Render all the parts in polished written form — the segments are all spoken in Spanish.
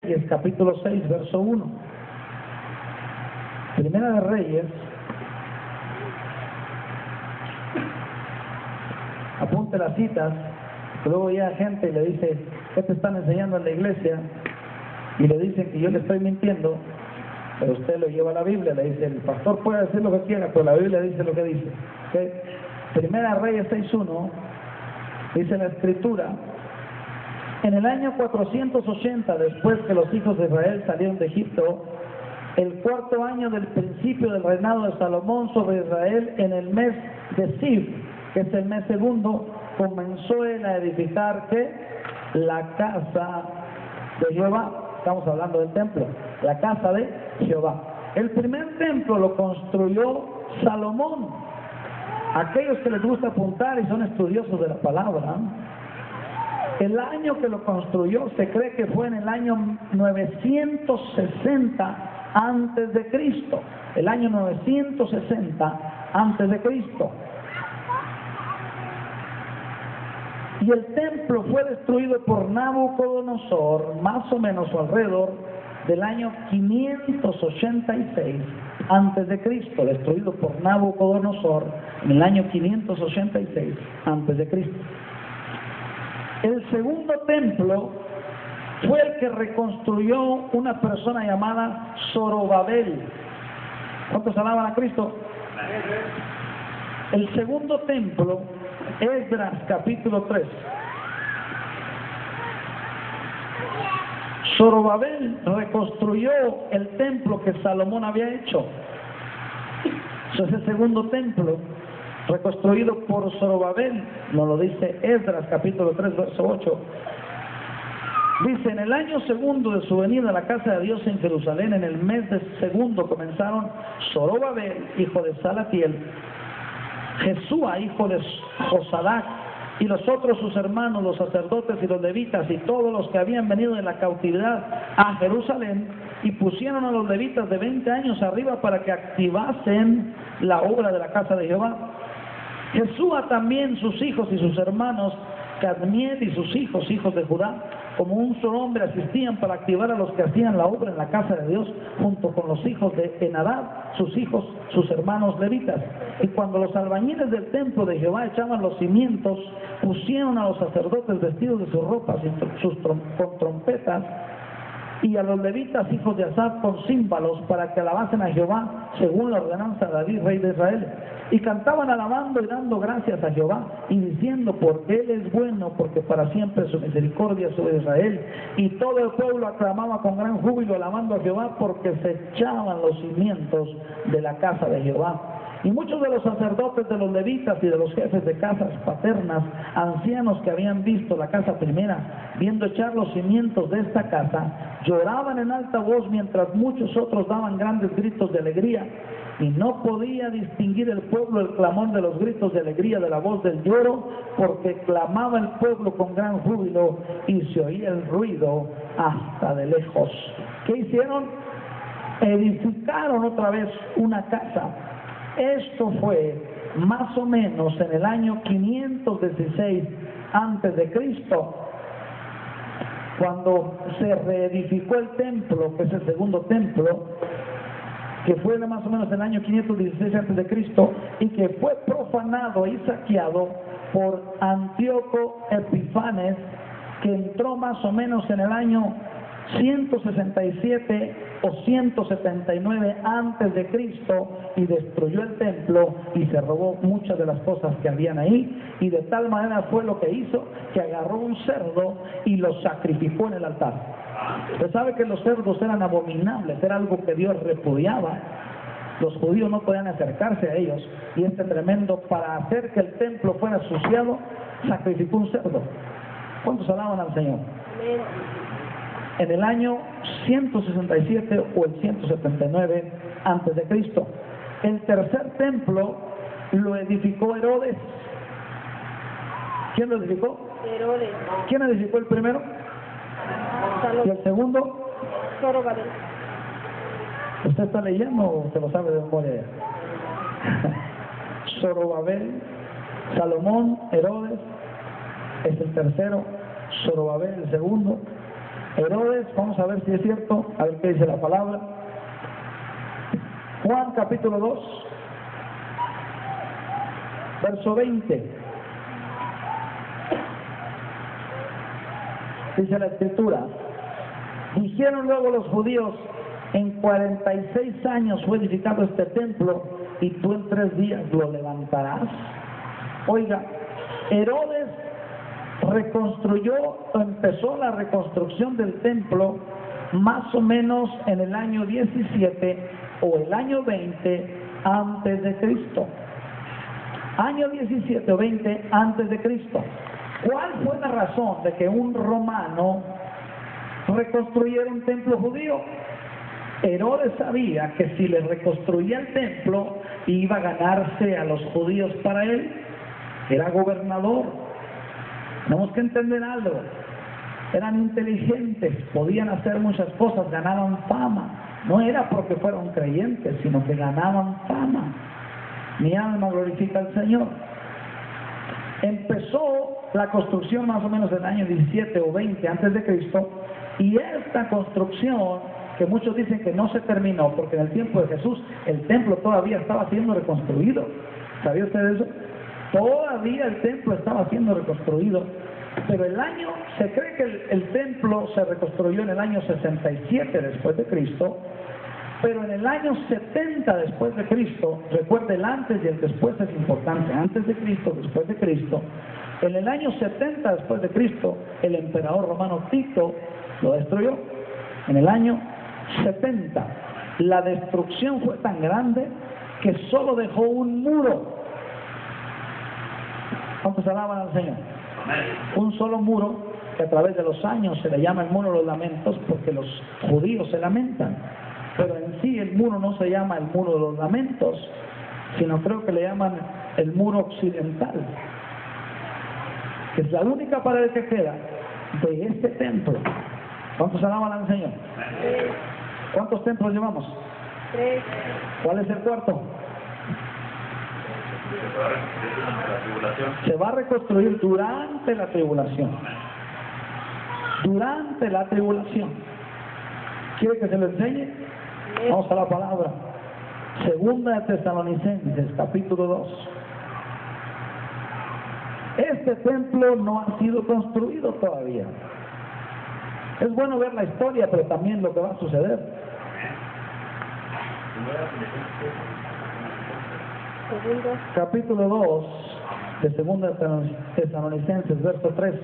Reyes, capítulo 6, verso 1. Primera de Reyes, apunte las citas, que luego llega gente y le dice, ¿qué te están enseñando en la iglesia? Y le dicen que yo le estoy mintiendo, pero usted lo lleva a la Biblia, le dice, el pastor puede decir lo que quiera, pero la Biblia dice lo que dice. ¿Okay? Primera de Reyes 6.1, dice la Escritura, en el año 480, después que los hijos de Israel salieron de Egipto, el cuarto año del principio del reinado de Salomón sobre Israel, en el mes de Siv, que es el mes segundo, comenzó él a edificar ¿qué? La casa de Jehová. Estamos hablando del templo, la casa de Jehová. El primer templo lo construyó Salomón. Aquellos que les gusta apuntar y son estudiosos de la palabra, el año que lo construyó se cree que fue en el año 960 antes de Cristo. El año 960 antes de Cristo. Y el templo fue destruido por Nabucodonosor, más o menos alrededor del año 586 antes de Cristo, destruido por Nabucodonosor en el año 586 antes de Cristo. El segundo templo fue el que reconstruyó una persona llamada Zorobabel. ¿Cuántos alaban a Cristo? El segundo templo, Esdras capítulo 3. Zorobabel reconstruyó el templo que Salomón había hecho. Ese segundo templo, reconstruido por Zorobabel, nos lo dice Esdras capítulo 3, verso 8. Dice, en el año segundo de su venida a la casa de Dios en Jerusalén, en el mes de segundo, comenzaron Zorobabel, hijo de Salatiel, Jesúa, hijo de Josadac, y los otros sus hermanos, los sacerdotes y los levitas, y todos los que habían venido de la cautividad a Jerusalén, y pusieron a los levitas de 20 años arriba para que activasen la obra de la casa de Jehová. Jesúa también, sus hijos y sus hermanos, Cadmiel y sus hijos, hijos de Judá, como un solo hombre asistían para activar a los que hacían la obra en la casa de Dios, junto con los hijos de Enadab, sus hijos, sus hermanos levitas. Y cuando los albañiles del templo de Jehová echaban los cimientos, pusieron a los sacerdotes vestidos de sus ropas y con trompetas, y a los levitas, hijos de Asaf, con címbalos, para que alabasen a Jehová, según la ordenanza de David, rey de Israel. Y cantaban alabando y dando gracias a Jehová, y diciendo, porque Él es bueno, porque para siempre su misericordia sobre Israel. Y todo el pueblo aclamaba con gran júbilo, alabando a Jehová, porque se echaban los cimientos de la casa de Jehová. Y muchos de los sacerdotes, de los levitas y de los jefes de casas paternas, ancianos que habían visto la casa primera, viendo echar los cimientos de esta casa, lloraban en alta voz, mientras muchos otros daban grandes gritos de alegría. Y no podía distinguir el pueblo el clamor de los gritos de alegría de la voz del lloro, porque clamaba el pueblo con gran júbilo y se oía el ruido hasta de lejos. ¿Qué hicieron? Edificaron otra vez una casa. Esto fue más o menos en el año 516 antes de Cristo, cuando se reedificó el templo, que es el segundo templo, que fue más o menos en el año 516 antes de Cristo, y que fue profanado y saqueado por Antíoco Epifanes, que entró más o menos en el año 167 o 179 antes de Cristo, y destruyó el templo y se robó muchas de las cosas que habían ahí, y de tal manera fue lo que hizo, que agarró un cerdo y lo sacrificó en el altar. Usted sabe que los cerdos eran abominables, era algo que Dios repudiaba. Los judíos no podían acercarse a ellos, y este tremendo, para hacer que el templo fuera asociado, sacrificó un cerdo. ¿Cuántos alaban al Señor? En el año 167 o el 179 antes de Cristo. El tercer templo lo edificó Herodes. ¿Quién lo edificó? Herodes. ¿Quién edificó el primero? ¿Y el segundo? Zorobabel. ¿Usted está leyendo o se lo sabe de memoria? Zorobabel, Salomón, Herodes es el tercero, Zorobabel el segundo. Herodes, vamos a ver si es cierto, a ver qué dice la palabra. Juan capítulo 2, verso 20. Dice la escritura: dijeron luego los judíos, en 46 años fue edificado este templo y tú en 3 días lo levantarás. Oiga, Herodes reconstruyó o empezó la reconstrucción del templo más o menos en el año 17 o el año 20 antes de Cristo. Año 17 o 20 antes de Cristo. ¿Cuál fue la razón de que un romano reconstruyera un templo judío? Herodes sabía que si le reconstruía el templo iba a ganarse a los judíos para él. Era gobernador. Tenemos que entender algo. Eran inteligentes, podían hacer muchas cosas, ganaban fama. No era porque fueron creyentes, sino que ganaban fama. Mi alma glorifica al Señor. Empezó la construcción más o menos en el año 17 o 20 antes de Cristo, y esta construcción, que muchos dicen que no se terminó, porque en el tiempo de Jesús el templo todavía estaba siendo reconstruido. ¿Sabía usted eso? Todavía el templo estaba siendo reconstruido, pero se cree que el templo se reconstruyó en el año 67 después de Cristo, pero en el año 70 después de Cristo, recuerde, el antes y el después es importante, antes de Cristo, después de Cristo. En el año 70 después de Cristo, el emperador romano Tito lo destruyó. En el año 70, la destrucción fue tan grande que solo dejó un muro. ¿Cuántos alaban al Señor? Un solo muro, que a través de los años se le llama el muro de los lamentos, porque los judíos se lamentan. Pero en sí el muro no se llama el muro de los lamentos, sino creo que le llaman el muro occidental, que es la única pared que queda de este templo. ¿Cuántos alaban al Señor? ¿Cuántos templos llevamos? 3. ¿Cuál es el cuarto? Se va a reconstruir durante la tribulación. Durante la tribulación. ¿Quiere que se lo enseñe? Vamos a la palabra. Segunda de Tesalonicenses, capítulo 2. Este templo no ha sido construido todavía. Es bueno ver la historia, pero también lo que va a suceder. Capítulo 2 de Segunda de Tesalonicenses, verso 3.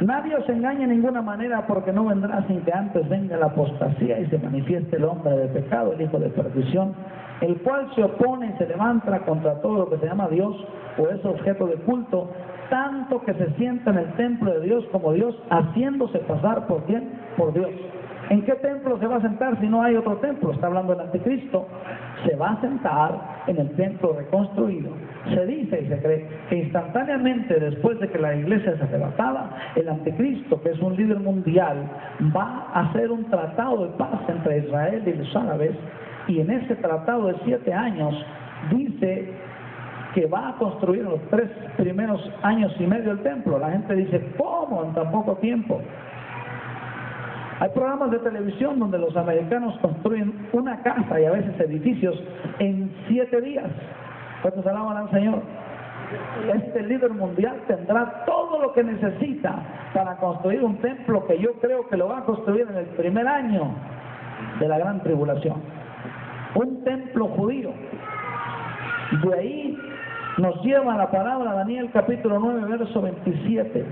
Nadie os engañe en ninguna manera, porque no vendrá sin que antes venga la apostasía y se manifieste el hombre de pecado, el hijo de perdición, el cual se opone y se levanta contra todo lo que se llama Dios o es objeto de culto, tanto que se sienta en el templo de Dios como Dios, haciéndose pasar por ¿quién? Por Dios. ¿En qué templo se va a sentar si no hay otro templo? Está hablando del anticristo. Se va a sentar en el templo reconstruido. Se dice y se cree que instantáneamente después de que la iglesia se arrebataba, el anticristo, que es un líder mundial, va a hacer un tratado de paz entre Israel y los árabes, y en ese tratado de 7 años dice que va a construir en los 3 primeros años y medio el templo. La gente dice, ¿cómo en tan poco tiempo? Hay programas de televisión donde los americanos construyen una casa y a veces edificios en 7 días. ¿Cuántos alaban al Señor? Este líder mundial tendrá todo lo que necesita para construir un templo que yo creo que lo va a construir en el primer año de la gran tribulación. Un templo judío. De ahí nos lleva la palabra Daniel capítulo 9, verso 27.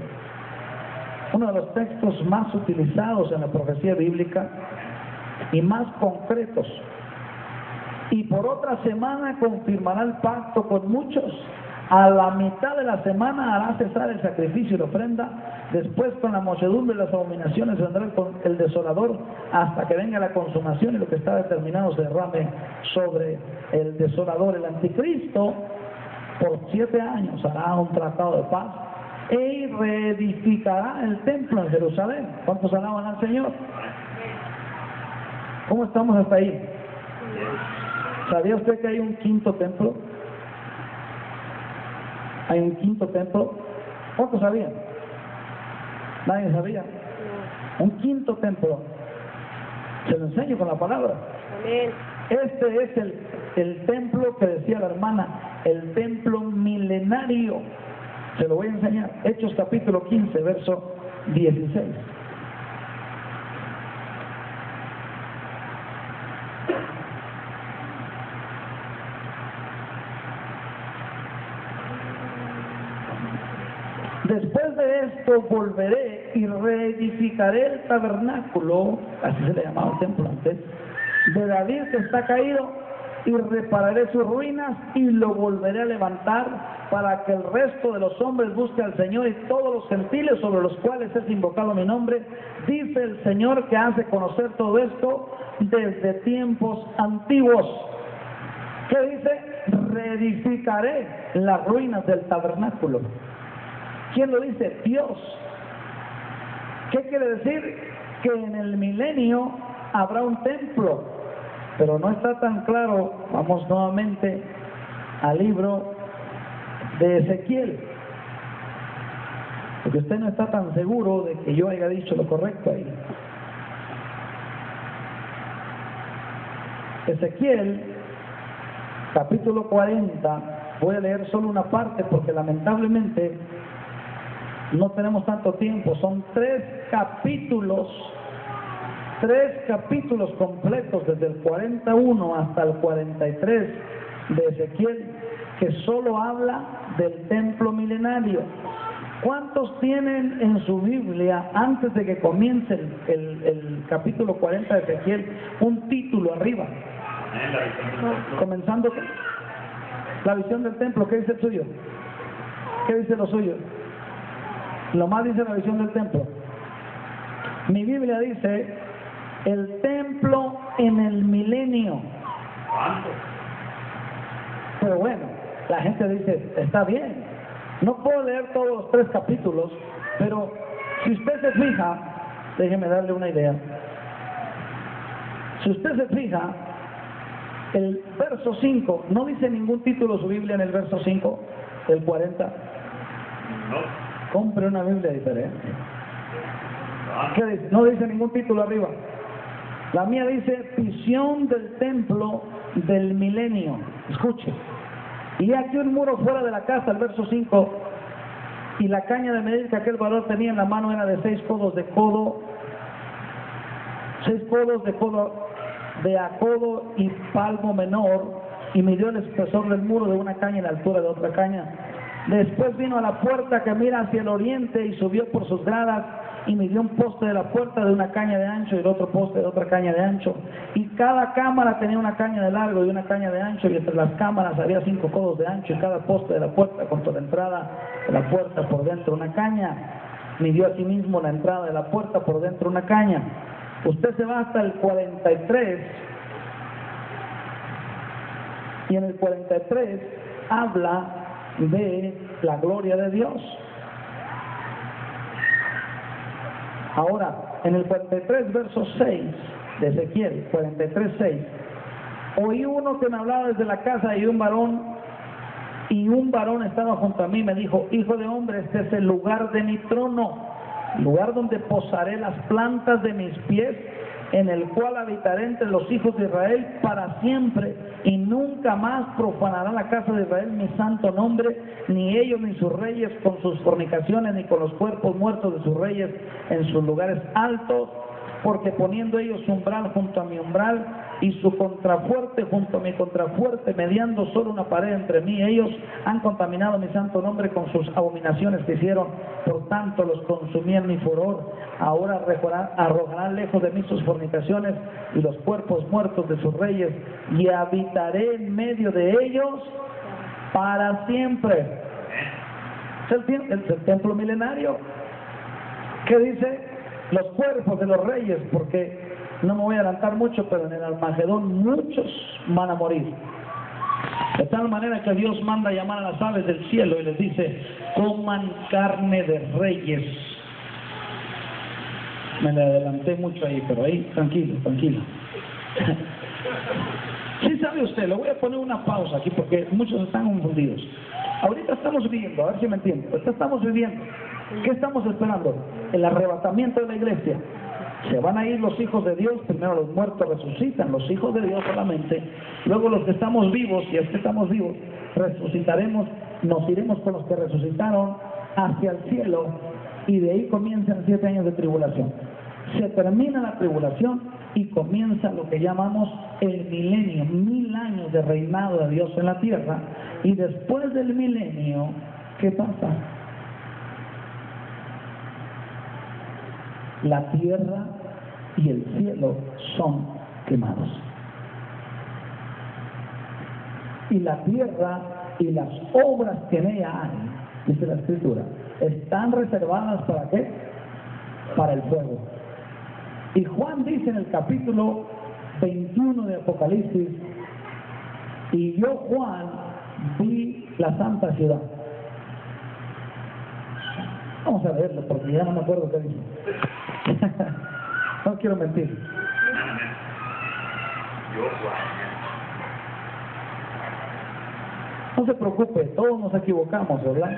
Uno de los textos más utilizados en la profecía bíblica y más concretos. Y por otra semana confirmará el pacto con muchos. A la mitad de la semana hará cesar el sacrificio y la ofrenda. Después, con la muchedumbre y las abominaciones, vendrá el desolador hasta que venga la consumación y lo que está determinado se derrame sobre el desolador. El anticristo por 7 años hará un tratado de paz y reedificará el templo en Jerusalén. ¿Cuántos alaban al Señor? ¿Cómo estamos hasta ahí? ¿Sabía usted que hay un quinto templo? Hay un quinto templo. ¿Cuántos sabían? Nadie sabía. un quinto templo. Se lo enseño con la palabra. Amén. Este es el templo que decía la hermana, el templo milenario. Se lo voy a enseñar. Hechos capítulo 15, verso 16. Después de esto volveré y reedificaré el tabernáculo, así se le llamaba el templo antes, de David que está caído, y repararé sus ruinas y lo volveré a levantar para que el resto de los hombres busque al Señor y todos los gentiles sobre los cuales es invocado mi nombre, dice el Señor que hace conocer todo esto desde tiempos antiguos. ¿Qué dice? Reedificaré las ruinas del tabernáculo. ¿Quién lo dice? Dios. ¿Qué quiere decir? Que en el milenio habrá un templo, pero no está tan claro. Vamos nuevamente al libro de Ezequiel, porque usted no está tan seguro de que yo haya dicho lo correcto ahí. Ezequiel, capítulo 40, voy a leer solo una parte porque lamentablemente no tenemos tanto tiempo. Son 3 capítulos completos, desde el 41 hasta el 43 de Ezequiel, que solo habla del templo milenario. ¿Cuántos tienen en su Biblia, antes de que comience el capítulo 40 de Ezequiel, un título arriba? Comenzando con la visión del templo. ¿Qué dice el suyo? ¿Qué dice lo suyo? Lo más dice la visión del templo. Mi Biblia dice el templo en el milenio. Pero bueno, la gente dice, está bien, no puedo leer todos los 3 capítulos, pero si usted se fija, déjeme darle una idea. Si usted se fija, el verso 5, no dice ningún título su Biblia en el verso 5 del 40. No. Compre una Biblia diferente. ¿Qué dice? No dice ningún título arriba. La mía dice visión del templo del milenio. Escuche. Y aquí un muro fuera de la casa, el verso 5, y la caña de medir que aquel varón tenía en la mano era de 6 codos de codo, 6 codos de codo de a codo y palmo menor, y midió el espesor del muro de una caña y la altura de otra caña. Después vino a la puerta que mira hacia el oriente y subió por sus gradas y midió un poste de la puerta de una caña de ancho y el otro poste de otra caña de ancho. Y cada cámara tenía una caña de largo y una caña de ancho, y entre las cámaras había 5 codos de ancho, y cada poste de la puerta contra la entrada de la puerta por dentro una caña. Midió asimismo la entrada de la puerta por dentro una caña. Usted se va hasta el 43, y en el 43 habla de la gloria de Dios. Ahora, en el 43, verso 6 de Ezequiel, 43, 6, oí uno que me hablaba desde la casa y un varón estaba junto a mí, me dijo, hijo de hombre, este es el lugar de mi trono, lugar donde posaré las plantas de mis pies, en el cual habitaré entre los hijos de Israel para siempre, y nunca más profanará la casa de Israel mi santo nombre, ni ellos ni sus reyes con sus fornicaciones, ni con los cuerpos muertos de sus reyes en sus lugares altos, porque poniendo ellos su umbral junto a mi umbral, y su contrafuerte junto a mi contrafuerte, mediando solo una pared entre mí, ellos han contaminado mi santo nombre con sus abominaciones que hicieron, por tanto los consumí en mi furor. Ahora arrojarán lejos de mí sus fornicaciones y los cuerpos muertos de sus reyes, y habitaré en medio de ellos para siempre. Es el templo milenario. ¿Qué dice? Los cuerpos de los reyes, porque no me voy a adelantar mucho, pero en el Armagedón muchos van a morir. De tal manera que Dios manda llamar a las aves del cielo y les dice, coman carne de reyes. Me le adelanté mucho ahí, pero ahí, tranquilo. Sí sabe usted, le voy a poner una pausa aquí porque muchos están confundidos. Ahorita estamos viviendo, a ver si me entienden, ahorita estamos viviendo ¿Qué estamos esperando? El arrebatamiento de la iglesia. Se van a ir los hijos de Dios, primero los muertos resucitan, los hijos de Dios solamente, luego los que estamos vivos, y es que estamos vivos, resucitaremos, nos iremos con los que resucitaron hacia el cielo, y de ahí comienzan 7 años de tribulación. Se termina la tribulación y comienza lo que llamamos el milenio, 1000 años de reinado de Dios en la tierra, y después del milenio, ¿qué pasa? La tierra y el cielo son quemados. Y la tierra y las obras que en ella hay, dice la Escritura, están reservadas ¿para qué? Para el fuego. Y Juan dice en el capítulo 21 de Apocalipsis, y yo, Juan, vi la santa ciudad. Vamos a leerlo porque ya no me acuerdo qué dice. No quiero mentir. No se preocupe, todos nos equivocamos, ¿verdad?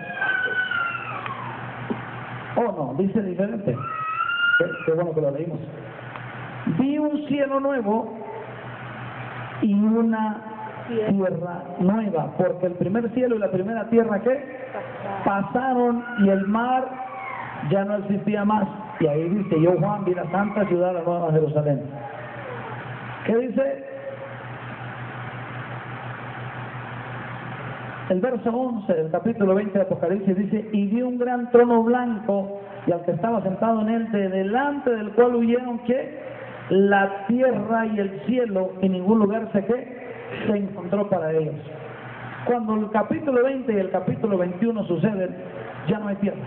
Oh, no, dice diferente. Qué bueno que lo leímos. Vi un cielo nuevo y una tierra nueva, porque el primer cielo y la primera tierra, ¿qué? Pasaron, y el mar ya no existía más. Y ahí dice, yo, Juan, vi la santa ciudad, la nueva Jerusalén. ¿Qué dice? El verso 11 del capítulo 20 de Apocalipsis dice, y vi un gran trono blanco, y al que estaba sentado en él, de delante del cual huyeron, ¿qué? La tierra y el cielo, y ningún lugar se encontró para ellos. Cuando el capítulo 20 y el capítulo 21 suceden, ya no hay tierra.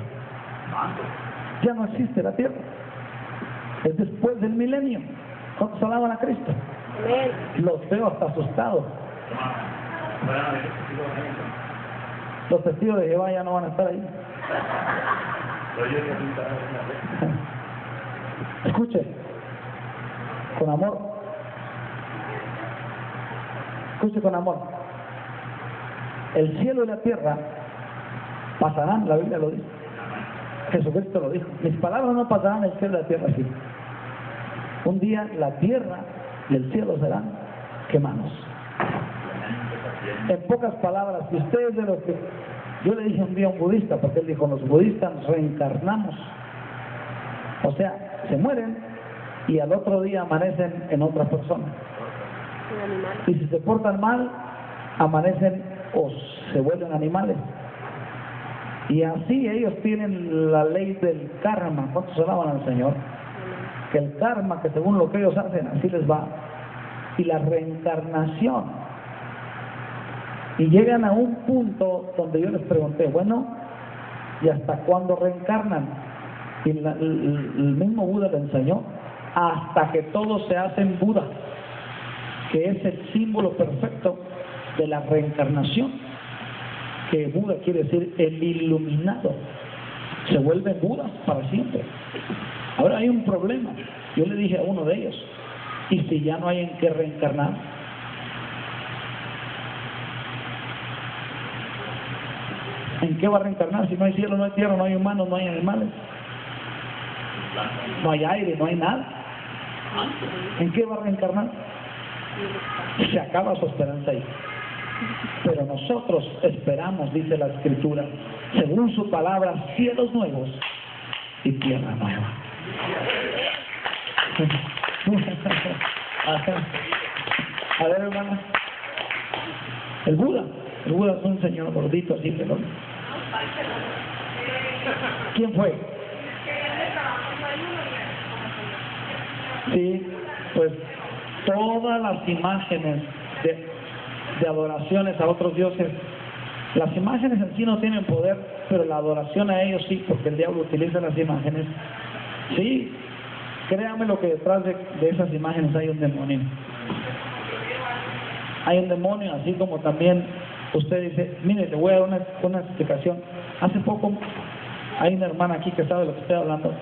Ya no existe la tierra. Es después del milenio. ¿Cuántos alaban a Cristo? Los veo hasta asustados. Los testigos de Jehová ya no van a estar ahí. Escuche, con amor. Escuche con amor. El cielo y la tierra pasarán, la Biblia lo dice. Jesucristo lo dijo. Mis palabras no pasarán, el cielo y la tierra sí. Un día la tierra y el cielo serán quemados. En pocas palabras, si ustedes de los que... Yo le dije un día a un budista, porque él dijo, los budistas reencarnamos. O sea, se mueren y al otro día amanecen en otra persona. Y si se portan mal, amanecen o se vuelven animales. Y así ellos tienen la ley del karma. ¿Cuántos alaban al Señor? Que el karma, que según lo que ellos hacen, así les va. Y la reencarnación. Y llegan a un punto donde yo les pregunté, bueno, ¿y hasta cuándo reencarnan? Y el mismo Buda le enseñó, hasta que todos se hacen Buda, que es el símbolo perfecto de la reencarnación. Que Buda quiere decir el iluminado. Se vuelve Buda para siempre. Ahora hay un problema. Yo le dije a uno de ellos, ¿y si ya no hay en qué reencarnar? ¿En qué va a reencarnar? Si no hay cielo, no hay tierra, no hay humanos, no hay animales, no hay aire, no hay nada. ¿En qué va a reencarnar? Se acaba su esperanza ahí. Pero nosotros esperamos, dice la Escritura, según su palabra, cielos nuevos y tierra nueva. A ver, hermana, el Buda es un señor gordito así, pero... ¿Quién fue? Sí, pues todas las imágenes de adoraciones a otros dioses, las imágenes en sí no tienen poder, pero la adoración a ellos sí, porque el diablo utiliza las imágenes. Sí, créame lo que detrás de esas imágenes hay un demonio. Hay un demonio, así como también usted dice, mire, le voy a dar una explicación. Hace poco hay una hermana aquí que sabe de lo que estoy hablando.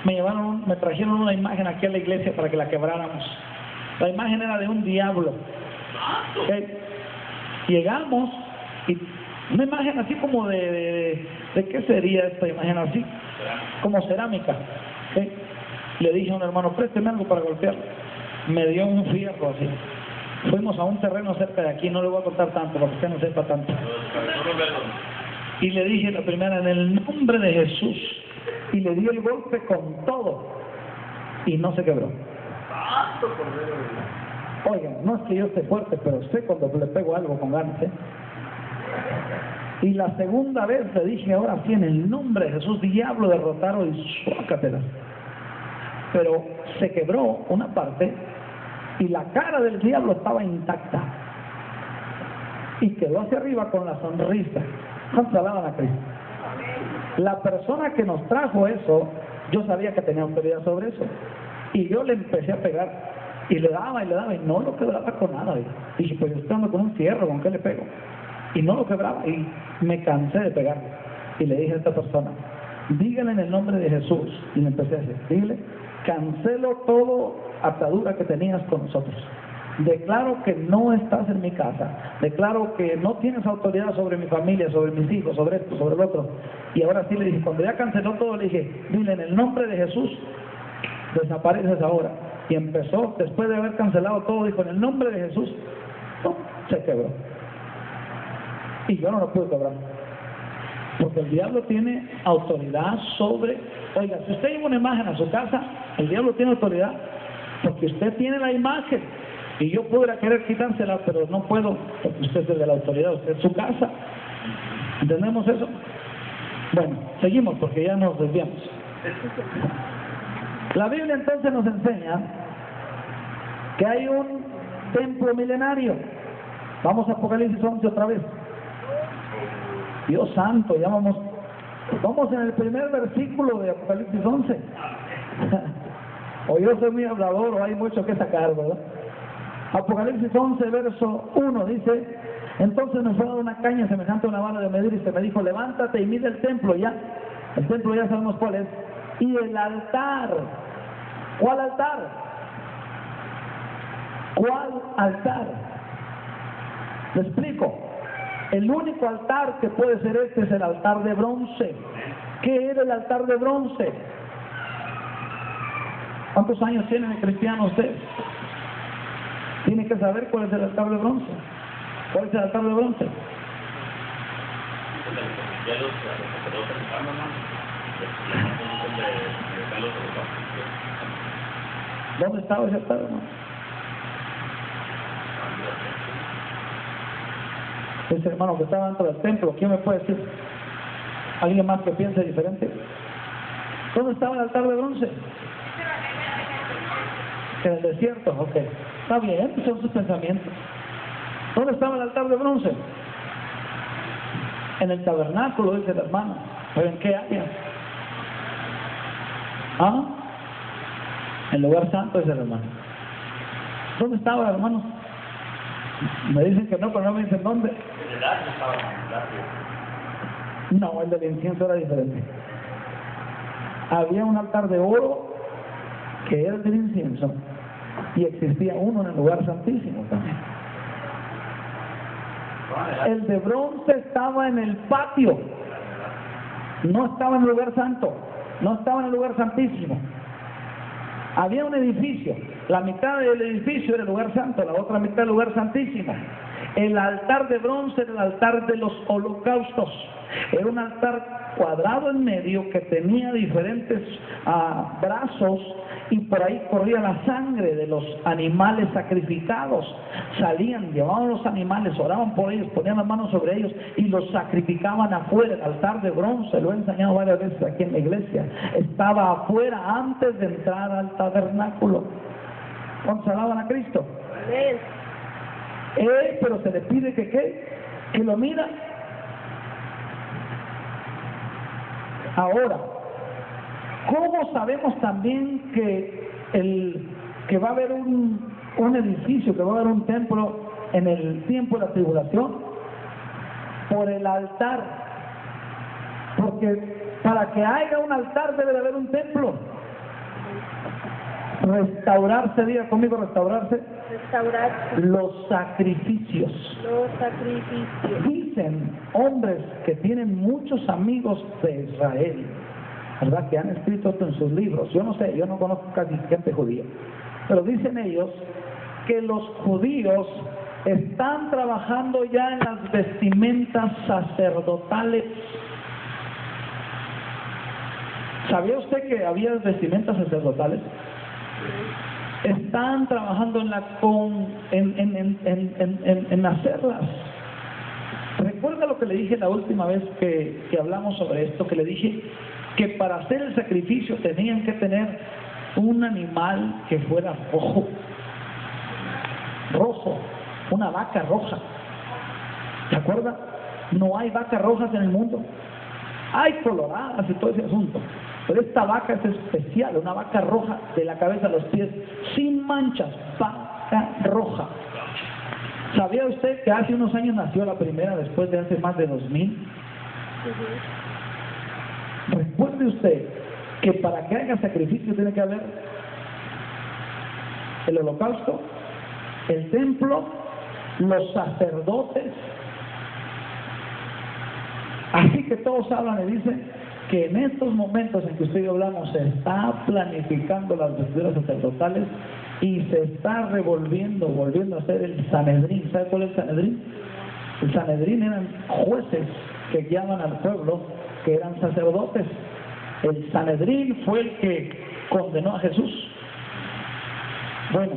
Me trajeron una imagen aquí a la iglesia para que la quebráramos. La imagen era de un diablo. ¿Okay? Llegamos y Una imagen así como ¿de qué sería esta imagen así? Como cerámica. ¿Sí? Le dije a un hermano, présteme algo para golpearlo. Me dio un fierro así. Fuimos a un terreno cerca de aquí, no le voy a contar tanto, para que usted no sepa tanto. Y le dije la primera, en el nombre de Jesús. Y le di el golpe con todo. Y no se quebró. Oigan, no es que yo esté fuerte, pero sé cuando le pego algo con ganas, ¿eh? Y la segunda vez le dije, ahora sí, en el nombre de Jesús, diablo derrotado, y suácatela. Pero se quebró una parte y la cara del diablo estaba intacta. Y quedó hacia arriba con la sonrisa. ¿Cuántos alaban a Cristo? La persona que nos trajo eso, yo sabía que tenía autoridad sobre eso. Y yo le empecé a pegar. Y le daba y no lo quebraba con nada. Y dije, pues yo estoy andando con un fierro, ¿con qué le pego? Y no lo quebraba. Y me cansé de pegarle. Y le dije a esta persona, dígale en el nombre de Jesús. Y le empecé a decir, dígale, cancelo todo atadura que tenías con nosotros. Declaro que no estás en mi casa. Declaro que no tienes autoridad sobre mi familia, sobre mis hijos, sobre esto, sobre el otro. Y ahora sí le dije, cuando ya canceló todo, le dije, dile en el nombre de Jesús, desapareces ahora. Y empezó, después de haber cancelado todo, dijo, en el nombre de Jesús, ¡pum!, se quebró. Y yo no lo pude quebrar. Porque el diablo tiene autoridad sobre... Oiga, si usted lleva una imagen a su casa, el diablo tiene autoridad, porque usted tiene la imagen. Y yo pudiera querer quitársela, pero no puedo, porque usted es de la autoridad, usted es su casa. ¿Entendemos eso? Bueno, seguimos, porque ya nos desviamos. La Biblia entonces nos enseña que hay un templo milenario. Vamos a Apocalipsis 11 otra vez. Dios santo, ya vamos en el primer versículo de Apocalipsis 11. O yo soy muy hablador, o hay mucho que sacar, ¿verdad? Apocalipsis 11, verso 1, dice, entonces me fue dada una caña semejante a una vara de medir, y se me dijo, levántate y mide el templo ya. El templo ya sabemos cuál es. Y el altar. ¿Cuál altar? ¿Cuál altar? Le explico. El único altar que puede ser este es el altar de bronce. ¿Qué era el altar de bronce? ¿Cuántos años tiene de cristiano usted? Tiene que saber cuál es el altar de bronce. ¿Cuál es el altar de bronce? ¿Dónde estaba ese altar, hermano? Ese hermano que estaba dentro del templo, ¿quién me puede decir? ¿Alguien más que piense diferente? ¿Dónde estaba el altar de bronce? En el desierto, ok. Está bien, son sus pensamientos. ¿Dónde estaba el altar de bronce? En el tabernáculo, dice el hermano. ¿Pero en qué área? ¿Ah? En el lugar santo, dice el hermano. ¿Dónde estaba, hermano? Me dicen que no, pero no me dicen dónde. En el atrio estaba, no, el del incienso era diferente. Había un altar de oro que era el del incienso, y existía uno en el lugar santísimo también. El de bronce estaba en el patio, no estaba en el lugar santo, no estaba en el lugar santísimo. Había un edificio, la mitad del edificio era el lugar santo, la otra mitad el lugar santísimo. El altar de bronce era el altar de los holocaustos. Era un altar cuadrado en medio que tenía diferentes brazos, y por ahí corría la sangre de los animales sacrificados. Salían, llevaban los animales, oraban por ellos, ponían las manos sobre ellos y los sacrificaban afuera. El altar de bronce, lo he enseñado varias veces aquí en la iglesia, estaba afuera antes de entrar al tabernáculo. ¿Cuántos alaban a Cristo? Amén. Pero se le pide que lo mira. Ahora, ¿cómo sabemos también que va a haber un edificio, que va a haber un templo en el tiempo de la tribulación? Por el altar. Porque para que haya un altar debe de haber un templo. Restaurarse, diga conmigo, restaurarse. Restaurarse. Los sacrificios. Los sacrificios. Dicen hombres que tienen muchos amigos de Israel, ¿verdad? Que han escrito esto en sus libros. Yo no sé, yo no conozco casi gente judía, pero dicen ellos que los judíos están trabajando ya en las vestimentas sacerdotales. ¿Sabía usted que había vestimentas sacerdotales? Están trabajando en hacerlas. Recuerda lo que le dije la última vez que hablamos sobre esto, que le dije que para hacer el sacrificio tenían que tener un animal que fuera rojo, una vaca roja. ¿Se acuerda? No hay vacas rojas en el mundo. Hay coloradas y todo ese asunto. Pero esta vaca es especial, una vaca roja de la cabeza a los pies, sin manchas, vaca roja. ¿Sabía usted que hace unos años nació la primera después de hace más de 2000? Recuerde usted que para que haya sacrificio tiene que haber el holocausto, el templo, los sacerdotes. Así que todos hablan y dicen que en estos momentos en que usted y yo hablamos se está planificando las vestiduras sacerdotales y se está volviendo a hacer el Sanedrín. ¿Sabe cuál es el Sanedrín? El Sanedrín eran jueces que guiaban al pueblo, que eran sacerdotes. El Sanedrín fue el que condenó a Jesús. Bueno,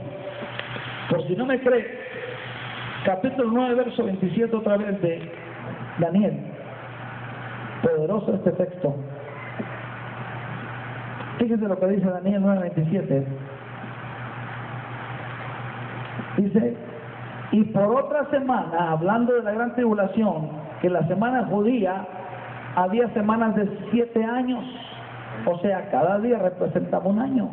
por si no me cree, capítulo 9, verso 27 otra vez de Daniel. Poderoso este texto. Fíjense lo que dice Daniel 9:27. Dice: y por otra semana, hablando de la gran tribulación, que la semana judía había semanas de 7 años, o sea, cada día representaba un año.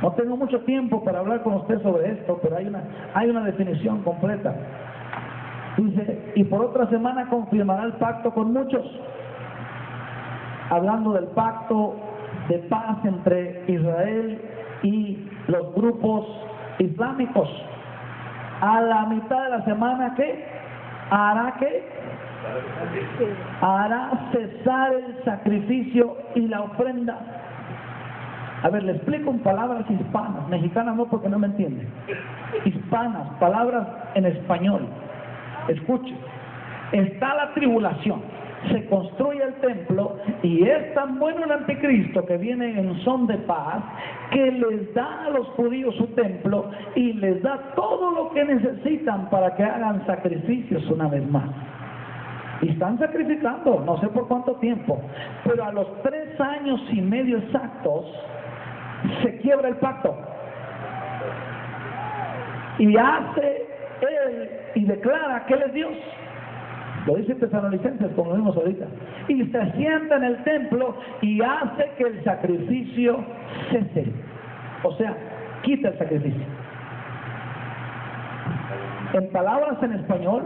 No tengo mucho tiempo para hablar con usted sobre esto, pero hay una definición completa. Dice: y por otra semana confirmará el pacto con muchos, hablando del pacto de paz entre Israel y los grupos islámicos. A la mitad de la semana, ¿qué? Hará cesar el sacrificio y la ofrenda. A ver, le explico en palabras hispanas, mexicanas no, porque no me entienden. Hispanas, palabras en español. Escuche, está la tribulación, se construye el templo y es tan bueno el anticristo que viene en son de paz que les da a los judíos su templo y les da todo lo que necesitan para que hagan sacrificios una vez más. Y están sacrificando, no sé por cuánto tiempo, pero a los 3 años y medio exactos se quiebra el pacto y hace él y declara que él es Dios. Lo dice Tesalonicenses, como lo vimos ahorita. Y se sienta en el templo y hace que el sacrificio cese. O sea, quita el sacrificio. En palabras en español,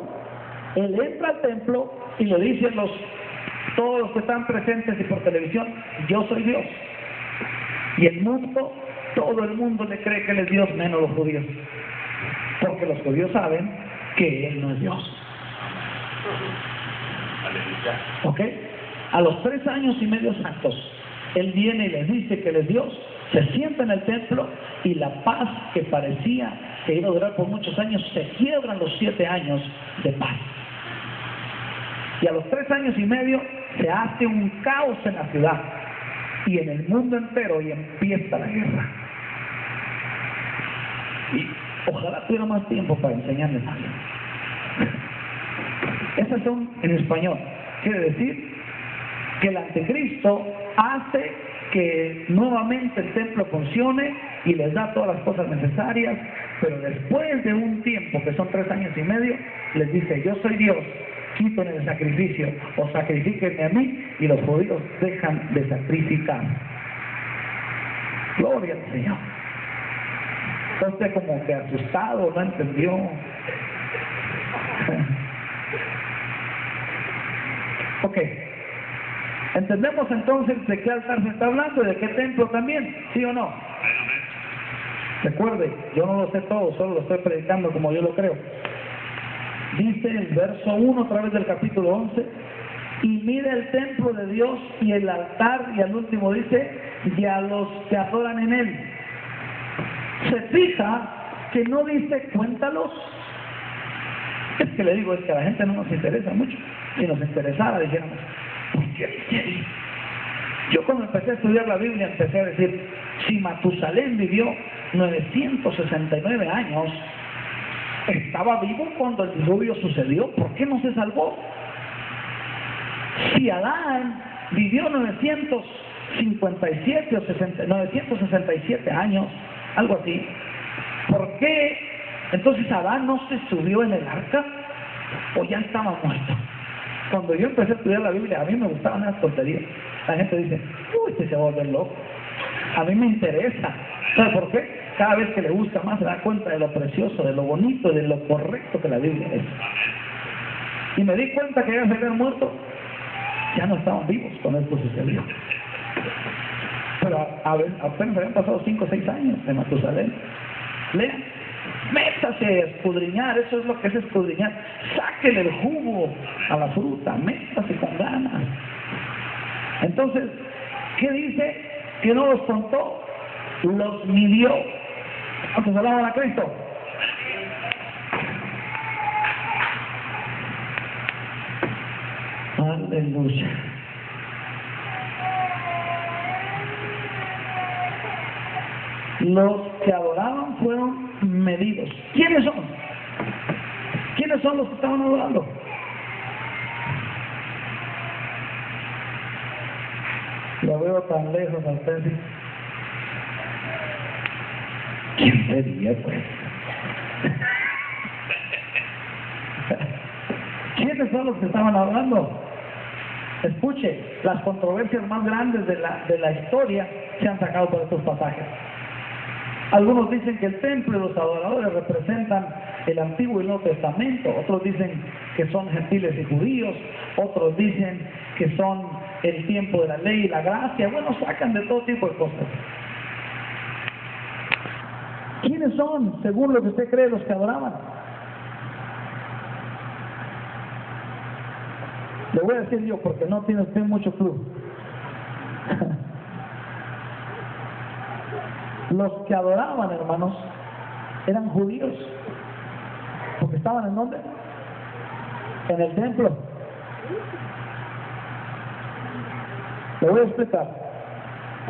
él entra al templo y le dice a todos los que están presentes y por televisión: yo soy Dios. Y el mundo, todo el mundo le cree que él es Dios, menos los judíos. Porque los judíos saben que él no es Dios. ¿Ok? A los 3 años y medio exactos, él viene y les dice que él es Dios, se sienta en el templo y la paz que parecía que iba a durar por muchos años, se quiebran los 7 años de paz. Y a los 3 años y medio se hace un caos en la ciudad y en el mundo entero, y empieza la guerra. Y ojalá tuviera más tiempo para enseñarles algo. Esas son en español. Quiere decir que el anticristo hace que nuevamente el templo funcione y les da todas las cosas necesarias, pero después de un tiempo, que son 3 años y medio, les dice: yo soy Dios, quiten el sacrificio o sacrifíquenme a mí, y los judíos dejan de sacrificar. Gloria al Señor. Entonces, como que asustado, no entendió. Ok, entendemos entonces de qué altar se está hablando y de qué templo también, ¿sí o no? Recuerde, yo no lo sé todo, solo lo estoy predicando como yo lo creo. Dice el verso 1 a través del capítulo 11, y mira el templo de Dios y el altar, y al último dice, y a los que adoran en él. Se fija que no dice cuéntalos. Es que le digo, es que a la gente no nos interesa mucho. Si nos interesara, dijéramos, ¿por qué dice ahí? Yo cuando empecé a estudiar la Biblia empecé a decir, si Matusalén vivió 969 años, estaba vivo cuando el diluvio sucedió, ¿por qué no se salvó? Si Adán vivió 957 o 967 años, algo así, ¿por qué entonces Adán no se subió en el arca? ¿O ya estaba muerto? Cuando yo empecé a estudiar la Biblia, a mí me gustaban las tonterías. La gente dice, uy, este se va a volver loco. A mí me interesa. ¿Sabe por qué? Cada vez que le gusta más se da cuenta de lo precioso, de lo bonito, de lo correcto que la Biblia es. Y me di cuenta que ya se habían muerto, ya no estaban vivos cuando esto sucedió. Pero apenas habían pasado 5 o 6 años de Matusalén. Lean, métase a escudriñar, eso es lo que es escudriñar. Sáquele el jugo a la fruta, métase con ganas. Entonces, ¿qué dice? Que no los contó, los midió. ¿Cuántos alaban a Cristo? Aleluya. Los que adoraban fueron medidos. ¿Quiénes son? ¿Quiénes son los que estaban adorando? Lo veo tan lejos al frente. ¿Quién sería, pues? ¿Quiénes son los que estaban hablando? Escuche, las controversias más grandes de la historia se han sacado por estos pasajes. Algunos dicen que el templo y los adoradores representan el Antiguo y el Nuevo Testamento, otros dicen que son gentiles y judíos, otros dicen que son el tiempo de la ley y la gracia. Bueno, sacan de todo tipo de cosas. ¿Quiénes son, según lo que usted cree, los que adoraban? Le voy a decir yo, porque no tiene usted mucho club. Los que adoraban, hermanos, eran judíos. Porque estaban ¿en dónde? En el templo. Le voy a explicar.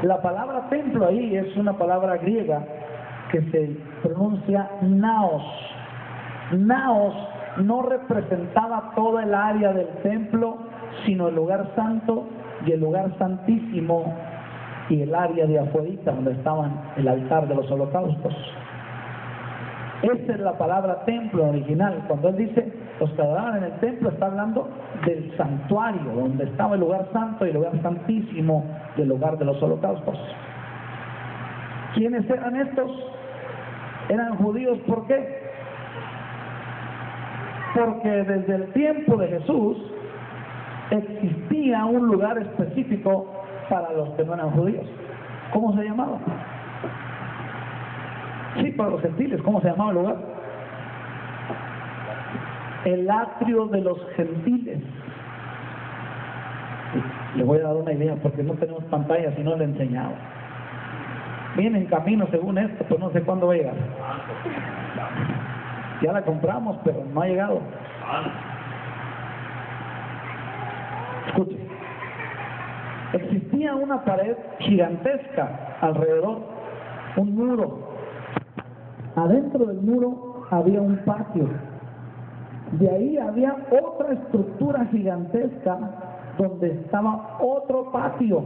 La palabra templo ahí es una palabra griega que se pronuncia naos. Naos no representaba toda el área del templo, sino el lugar santo y el lugar santísimo y el área de afuera donde estaban el altar de los holocaustos. Esa es la palabra templo original. Cuando él dice los que adoraban en el templo, está hablando del santuario, donde estaba el lugar santo y el lugar santísimo y el lugar de los holocaustos. ¿Quiénes eran estos? Eran judíos, ¿por qué? Porque desde el tiempo de Jesús existía un lugar específico para los que no eran judíos. ¿Cómo se llamaba? Sí, para los gentiles. ¿Cómo se llamaba el lugar? El atrio de los gentiles. Le voy a dar una idea porque no tenemos pantallas y no le he enseñado. Viene en camino según esto, pues no sé cuándo va a llegar. Ya la compramos, pero no ha llegado. Escuche. Existía una pared gigantesca alrededor, un muro. Adentro del muro había un patio. De ahí había otra estructura gigantesca donde estaba otro patio.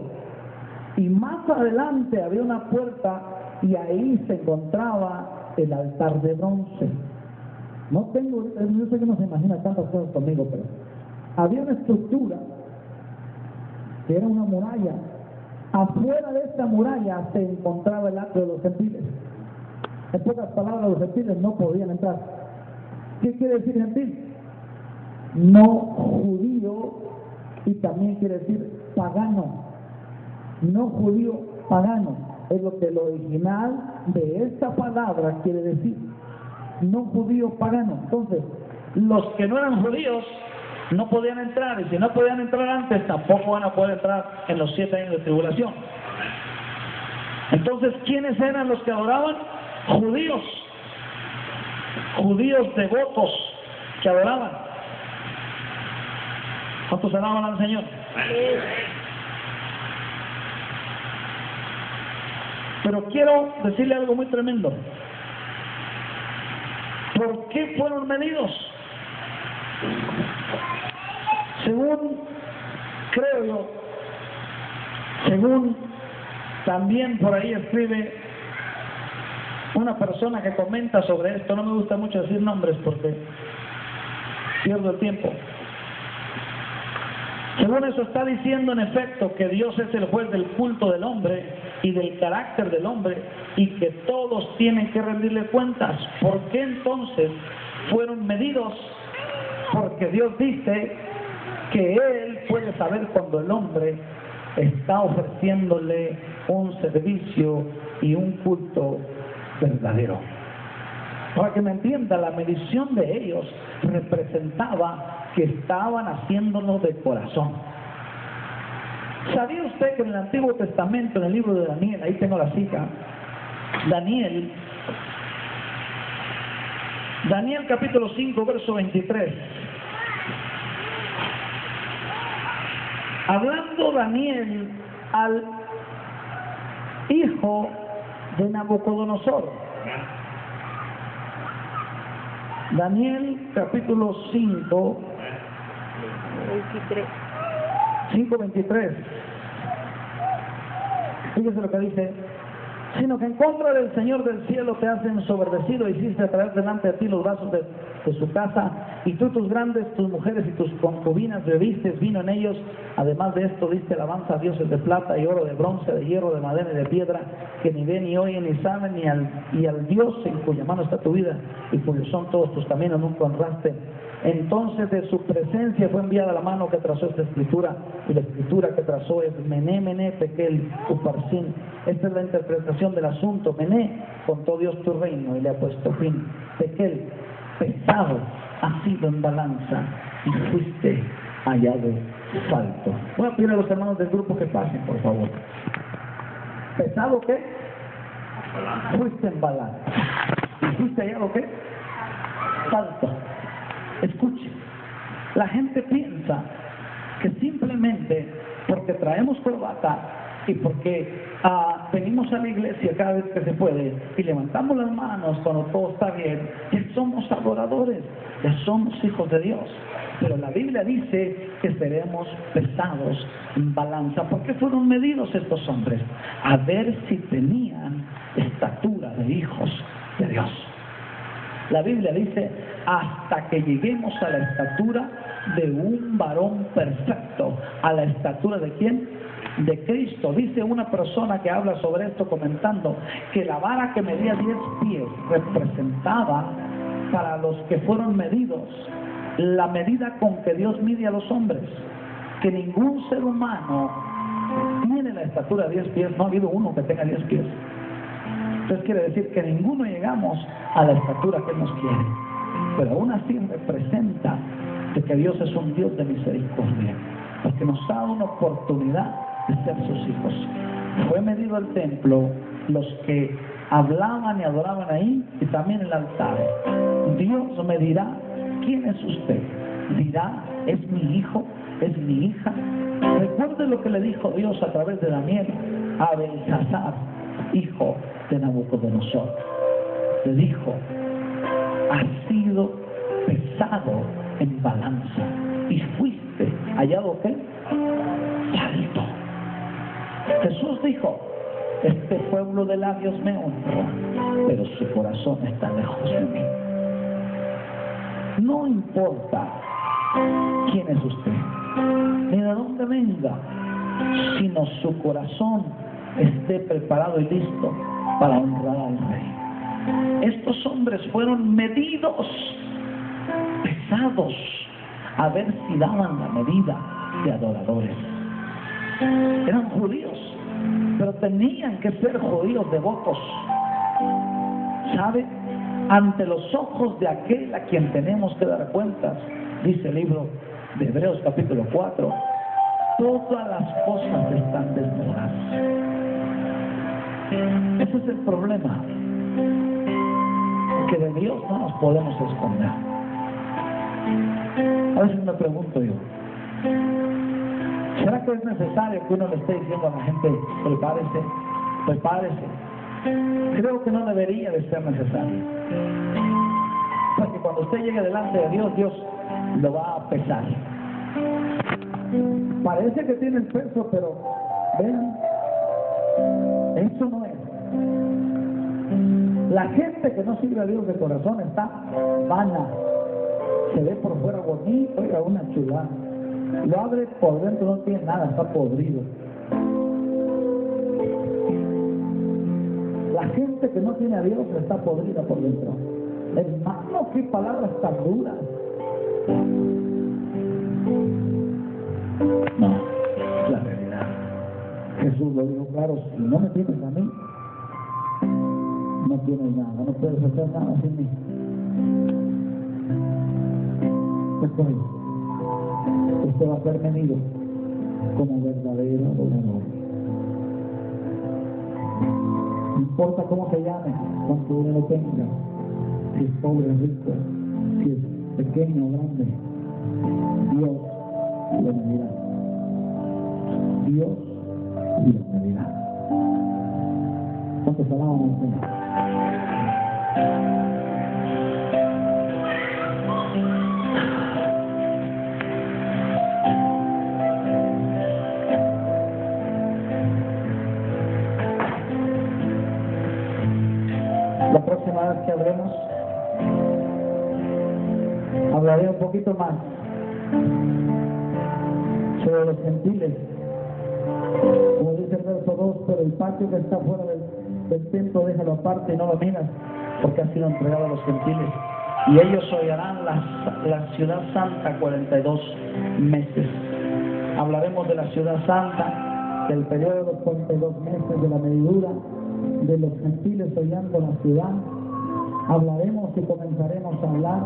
Y más adelante había una puerta y ahí se encontraba el altar de bronce. No tengo, yo sé que no se imagina tantas cosas conmigo, pero había una estructura que era una muralla. Afuera de esta muralla se encontraba el atrio de los gentiles. En pocas palabras, los gentiles no podían entrar. ¿Qué quiere decir gentil? No judío, y también quiere decir pagano. No judío, pagano. es lo que el original de esta palabra quiere decir. No judío, pagano. Entonces, los que no eran judíos no podían entrar, y si no podían entrar antes, tampoco van a poder entrar en los 7 años de tribulación. Entonces, ¿quiénes eran los que adoraban? Judíos. Judíos devotos que adoraban. ¿Cuántos alaban al Señor? Pero quiero decirle algo muy tremendo. ¿Por qué fueron medidos? Según, creo yo, según también por ahí escribe una persona que comenta sobre esto, no me gusta mucho decir nombres porque pierdo el tiempo. Según eso está diciendo en efecto que Dios es el juez del culto del hombre y del carácter del hombre y que todos tienen que rendirle cuentas. ¿Por qué entonces fueron medidos? Porque Dios dice que Él puede saber cuando el hombre está ofreciéndole un servicio y un culto verdadero. Para que me entienda, la medición de ellos representaba que estaban haciéndolo de corazón. ¿Sabía usted que en el Antiguo Testamento, en el libro de Daniel, ahí tengo la cita, Daniel capítulo 5, verso 23, hablando Daniel al hijo de Nabucodonosor, Daniel capítulo 5, 5:23. Fíjese lo que dice: sino que en contra del Señor del cielo te has ensoberdecido, hiciste traer delante de ti los vasos de su casa, y tú, tus grandes, tus mujeres y tus concubinas bebiste vino en ellos. Además de esto diste alabanza a dioses de plata y oro, de bronce, de hierro, de madera y de piedra, que ni ven ni oyen ni saben, y al Dios en cuya mano está tu vida y cuyos son todos tus caminos nunca honraste. Entonces de su presencia fue enviada la mano que trazó esta escritura, y la escritura que trazó es Mené, Mené, Tekel, Uparsin. Esta es la interpretación del asunto. Mené, contó Dios tu reino y le ha puesto fin. Tekel, pesado has sido en balanza y fuiste hallado falto. Voy a pedir a los hermanos del grupo que pasen, por favor. ¿Pesado qué? Fuiste en balanza. ¿Y fuiste hallado qué? Falto. Escuche, la gente piensa que simplemente porque traemos corbata y porque venimos a la iglesia cada vez que se puede y levantamos las manos cuando todo está bien, ya somos adoradores, ya somos hijos de Dios. Pero la Biblia dice que seremos pesados en balanza. ¿Por qué fueron medidos estos hombres? A ver si tenían estatura de hijos de Dios. La Biblia dice: hasta que lleguemos a la estatura de un varón perfecto. ¿A la estatura de quién? De Cristo. Dice una persona que habla sobre esto comentando que la vara que medía 10 pies representaba para los que fueron medidos la medida con que Dios mide a los hombres, que ningún ser humano tiene la estatura de 10 pies, no ha habido uno que tenga 10 pies. Entonces quiere decir que ninguno llegamos a la estatura que Él nos quiere, pero aún así representa de que Dios es un Dios de misericordia, porque nos da una oportunidad de ser sus hijos. Fue medido el templo, los que hablaban y adoraban ahí, y también el altar. Dios me dirá: ¿quién es usted? Dirá: es mi hijo, es mi hija. Recuerde lo que le dijo Dios a través de Daniel a Belsasar, hijo de Nabucodonosor. Le dijo: has sido pesado en balanza y fuiste hallado ¿qué? Falto. Jesús dijo: este pueblo de labios me honra, pero su corazón está lejos de mí. No importa quién es usted, ni de dónde venga, sino su corazón esté preparado y listo para honrar al Rey. Estos hombres fueron medidos, pesados, a ver si daban la medida de adoradores. Eran judíos, pero tenían que ser judíos devotos. ¿Sabe? Ante los ojos de aquel a quien tenemos que dar cuentas, dice el libro de Hebreos capítulo 4, todas las cosas están desnudas. Ese es el problema, que de Dios no nos podemos esconder. A veces me pregunto yo, ¿será que es necesario que uno le esté diciendo a la gente, prepárese, prepárese? Creo que no debería de ser necesario, porque cuando usted llegue delante de Dios, Dios lo va a pesar. Parece que tiene el peso, pero vean, eso no es. La gente que no sirve a Dios de corazón está vana, se ve por fuera bonito, oiga, una chulada, lo abre por dentro, no tiene nada, está podrido. La gente que no tiene a Dios está podrida por dentro. Hermano, qué palabras tan duras. No, es la realidad. Jesús lo dijo claro: si no me tienes a mí, no tienes nada, no puedes hacer nada sin mí. Después, usted va a ser medido como verdadero adorador. No importa cómo se llame, cuánto dinero tenga, si es pobre o rico, si es pequeño o grande, Dios lo medirá. Dios lo medirá. ¿Cuántos alaban al Señor? La próxima vez que hablemos, hablaré un poquito más sobre los gentiles. Como dice el verso 2, pero el patio que está fuera del templo déjalo aparte y no lo miras, porque ha sido entregado a los gentiles, y ellos hollarán la ciudad santa 42 meses. Hablaremos de la ciudad santa, del periodo de los 42 meses, de la medidura, de los gentiles hollando la ciudad. Hablaremos y comenzaremos a hablar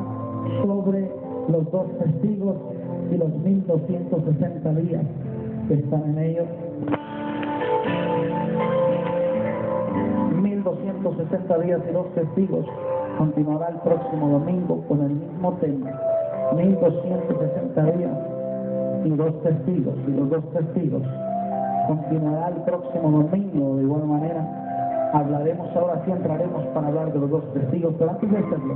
sobre los 2 testigos y los 1260 días que están en ellos. 1260 días y 2 testigos continuará el próximo domingo con el mismo tema. 1260 días y 2 testigos, y los 2 testigos continuará el próximo domingo. De igual manera hablaremos, ahora sí entraremos para hablar de los 2 testigos, pero antes de hacerlo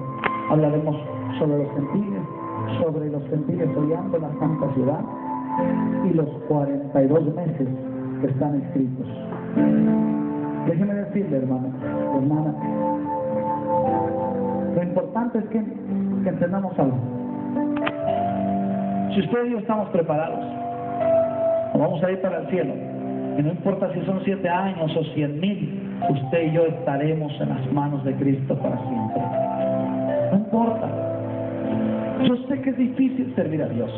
hablaremos sobre los gentiles hollando la santa ciudad y los 42 meses que están escritos. Déjeme decirle, hermano, hermana, lo importante es que entendamos algo. Si usted y yo estamos preparados, vamos a ir para el cielo, y no importa si son 7 años o 100,000, usted y yo estaremos en las manos de Cristo para siempre. No importa. Yo sé que es difícil servir a Dios,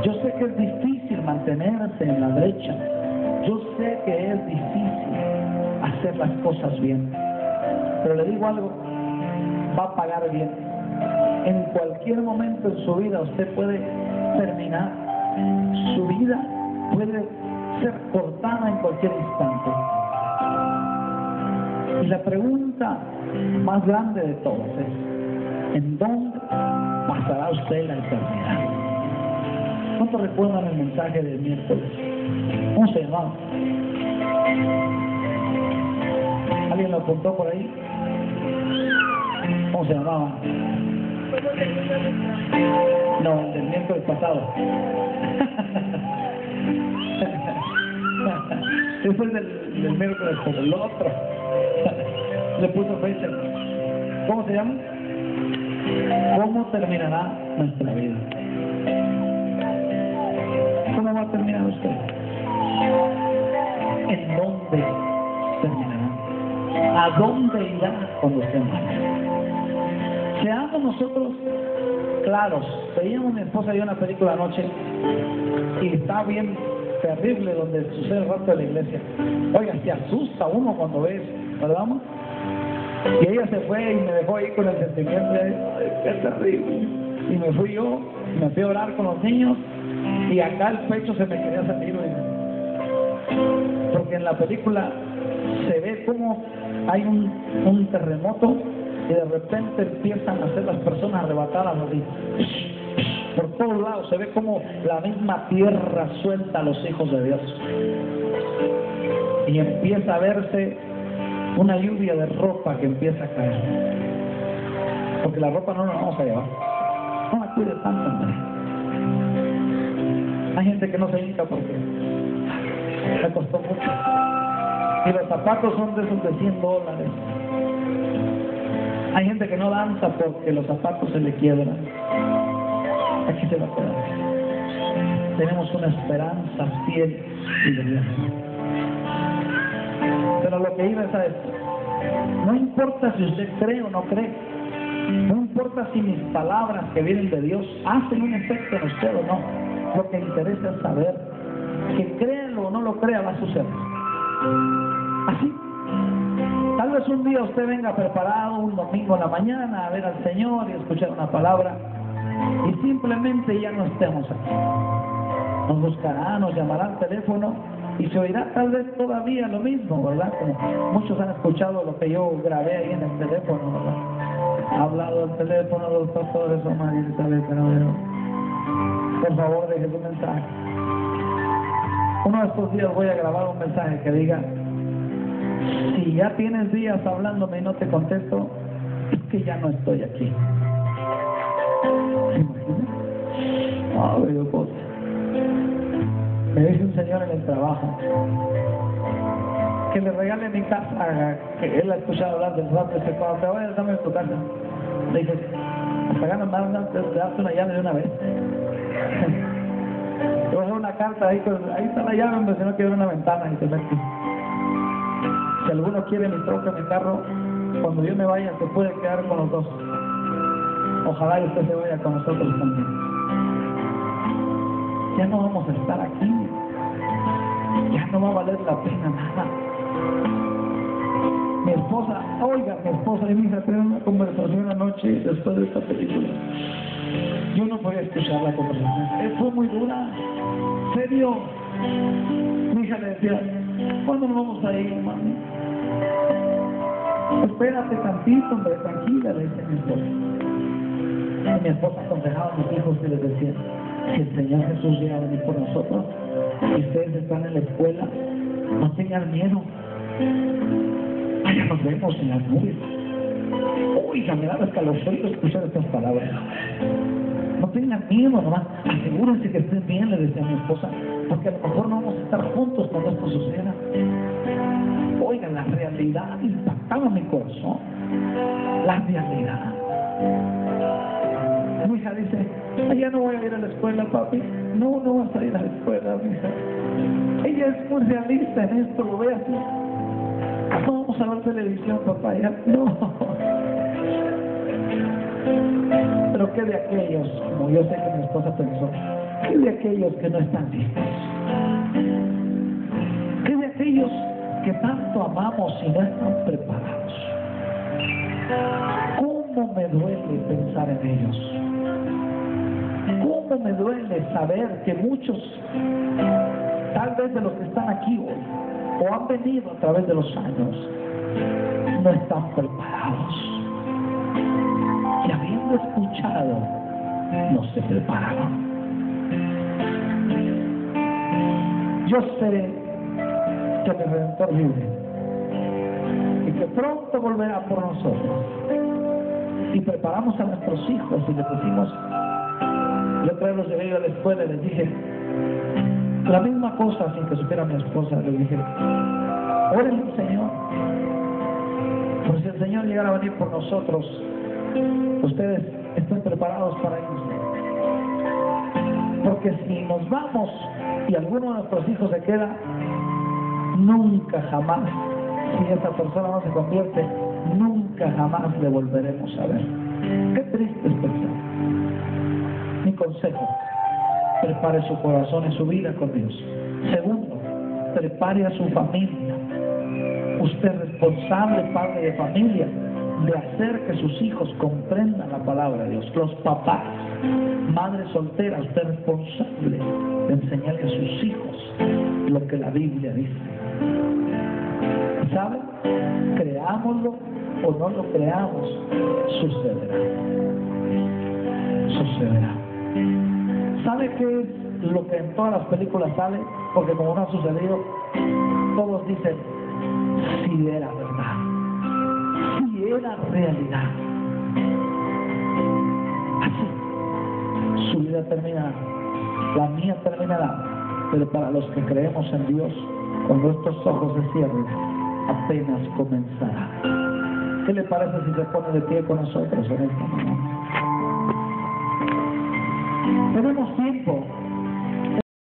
yo sé que es difícil mantenerse en la brecha, yo sé que es difícil hacer las cosas bien, pero le digo algo, va a pagar bien. En cualquier momento en su vida usted puede terminar, su vida puede ser cortada en cualquier instante. Y la pregunta más grande de todas es: ¿en dónde pasará usted la eternidad? ¿Cuántos recuerdan el mensaje del miércoles? ¿Cómo se llamaba? ¿Alguien lo apuntó por ahí? ¿Cómo se llamaba? No, el del miércoles pasado. Ese fue el del miércoles, pero el otro le puso fecha. ¿Cómo se llama? ¿Cómo terminará nuestra vida? ¿Cómo va a terminar usted? ¿En dónde terminará? ¿A dónde irá cuando usted muera? Seamos nosotros claros. Veíamos mi esposa y yo una película anoche y está bien terrible donde sucede el resto de la iglesia. Oiga, se asusta uno cuando ves, ¿verdad? Y ella se fue y me dejó ahí con el sentimiento de, ay, qué terrible. Y me fui yo, me fui a orar con los niños y acá el pecho se me quería salir, oiga. Porque en la película se ve como hay un terremoto y de repente empiezan a ser las personas arrebatadas así. Por todos lados se ve como la misma tierra suelta a los hijos de Dios. Y empieza a verse una lluvia de ropa que empieza a caer. Porque la ropa no la vamos a llevar. No la cuide tanto, hombre. Hay gente que no se hinca porque le costó mucho. Y los zapatos son de esos de $100. Hay gente que no danza porque los zapatos se le quiebran. Aquí se va a quedar. Tenemos una esperanza fiel y de Dios. Pero lo que iba es a esto. No importa si usted cree o no cree. No importa si mis palabras que vienen de Dios hacen un efecto en usted o no. Lo que interesa es saber que créelo o no lo crea va a suceder. Así. Tal vez un día usted venga preparado un domingo en la mañana a ver al Señor y escuchar una palabra y simplemente ya no estemos aquí. Nos buscará, nos llamará al teléfono y se oirá tal vez todavía lo mismo, ¿verdad? Como muchos han escuchado lo que yo grabé ahí en el teléfono, ¿verdad? Ha hablado el teléfono de los pastores, Omar, y tal vez, pero por favor deje su mensaje. Uno de estos días voy a grabar un mensaje que diga: si ya tienes días hablándome y no te contesto, es que ya no estoy aquí. ¿Se imagina? Ay, Dios mío. Me dice un señor en el trabajo que le regale mi casa, que él ha escuchado hablar del rato, dice: cuando te vayas, dame tu casa. Le dije: hasta ganas más, te das una llave de una vez. Te voy a hacer una carta ahí está la llave, hombre, si no quiero una ventana y te metes. Si alguno quiere mi troca, mi carro, cuando yo me vaya se puede quedar con los dos. Ojalá y usted se vaya con nosotros también. Ya no vamos a estar aquí. Ya no va a valer la pena nada. Mi esposa y mi hija tuvieron una conversación anoche después de esta película. Yo no podía escuchar la conversación. Fue muy dura. Serio. Mi hija le decía: ¿cuándo nos vamos a ir, mami? Espérate tantito, hombre, tranquila, le decía mi esposa. Y mi esposa aconsejaba a mis hijos y les decía: si el Señor Jesús llega a venir por nosotros y ustedes están en la escuela, no tengan miedo. Allá nos vemos en las nubes. Oiga, me da escalofrío escuchar estas palabras. No tengan miedo, nomás asegúrense que estén bien, le decía a mi esposa, porque a lo mejor no vamos a estar juntos cuando esto suceda. Oigan, la realidad impactaba mi corazón. La realidad. Mi hija dice: ya no voy a ir a la escuela, papi. No vas a ir a la escuela, mi hija. Ella es muy realista en esto, lo ve así. No vamos a ver televisión, papá, ya no. Pero ¿qué de aquellos, como yo sé que mi esposa pensó, qué de aquellos que no están listos? ¿Qué de aquellos que tanto amamos y no están preparados? ¿Cómo me duele pensar en ellos? ¿Cómo me duele saber que muchos, tal vez de los que están aquí hoy, o han venido a través de los años, no están preparados? Y habiendo escuchado, no se prepararon. Yo sé que mi Redentor vive y que pronto volverá por nosotros. Y preparamos a nuestros hijos y les decimos, yo otra vez los llevé a la escuela y les dije la misma cosa sin que supiera mi esposa. Les dije: oren al Señor, por si el Señor llegara a venir por nosotros, ustedes estén preparados para ellos. Porque si nos vamos y alguno de nuestros hijos se queda, nunca jamás, si esa persona no se convierte, nunca jamás le volveremos a ver. Qué triste es pensar. Mi consejo: prepare su corazón y su vida con Dios. Segundo, prepare a su familia. Usted es responsable, padre de familia, de hacer que sus hijos comprendan la palabra de Dios. Los papás, madres solteras, usted es responsable de enseñarle a sus hijos lo que la Biblia dice. ¿Sabe? Creámoslo o no lo creamos, sucederá. Sucederá. ¿Sabe qué es lo que en todas las películas sale? Porque como no ha sucedido, todos dicen, si era verdad, si era realidad. Así, su vida terminará, la mía terminará, pero para los que creemos en Dios, cuando estos ojos se cierren, apenas comenzará. ¿Qué le parece si se pone de pie con nosotros en esta mañana? Tenemos tiempo.